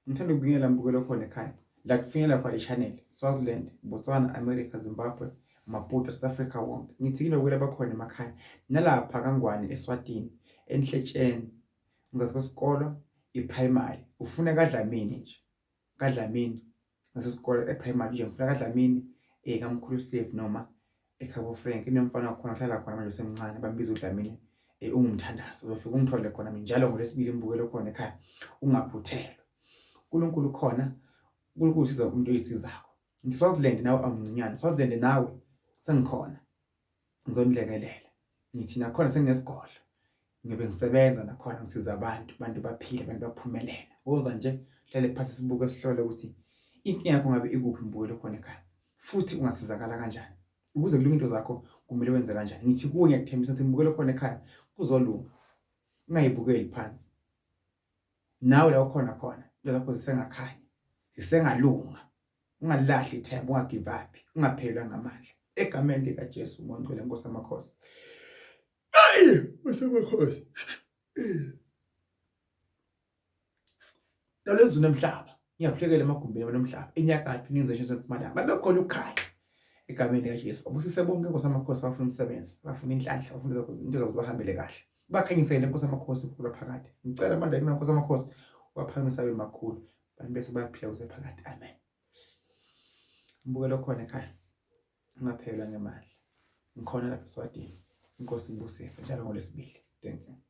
ngithanda ukubingelela mbukelo khona ekhaya la kufinyelela khona i-channel Swaziland, Botswana, America, Zimbabwe, Maputo, South Africa wonke. Ngithi kinobukela bakhona emakhaya nalapha kaNgwane, eswatin, enhletjeni, ngezasi kwesikolo i-primary. Ufuna kaDlamini nje, kaDlamini ngasesikole e-primary nje ngifuna kaDlamini kamkhulu Steve noma ekhabo Frank. Inomfana wakhona ohlala khona manje semncane bambiza uDlamini ungumthandazo. Uzofika ungithole khona njalo ngolesibili imbukelo khona ekhaya ungaphuthelwa. uNkulunkulu khona, uNkulunkulu usiza umuntu oyisizako. Swaziland nawe amncinyane, Swaziland nawe sengikhona ngizonilekelela. Ngithi nakhona senginesigodlo ngibe ngisebenza nakhona ngisiza abantu baphile, abantu baphumelela. Woza nje hlale phansi sibuke sihlole ukuthi inkinga yakho ngabe ikuphi imbukelo khona ekhaya futhi ungasizakala kanjani. Ukuze kulunge into zakho kumele wenze kanjani. Ngithi kuwe ngiyakuthembisa ukuthi imbukelo khona ekhaya kuzolunga. Ungayibukeli phansi. Nawe la ukhona khona into zakho zisengakhanya, zisengalunga. Ungalahli ithemba, ungagive up, ungaphelwa ngamandla. Egameni lika Jesu uMngcwele, Nkosi amakhosi. Nkosi amakhosi. Dalezulu emhlaba, ngiyakuhlekela emagumbini womhlaba, enyakatho, iningiziwe yaseMpumalanga. Babe khona ukhaya. Egameni lika Jesu. Abusise bonke Nkosi amakhosi bafuna umsebenzi, bafuna inhlanhla, bafuna into zabo zibahambele kahle. Bakhanyisele Nkosi amakhosi ukukhula phakade. Ngicela amandla kimi Nkosi amakhosi waphakamisa abe makhulu. Abantu bese bayaphila kuze phakade. Amen. Mbukelo khona ekhaya ungaphelwa ngemali. Ngikhona lapha eSwatini. Inkosi ibusise njalo ngolesibili. Thank you.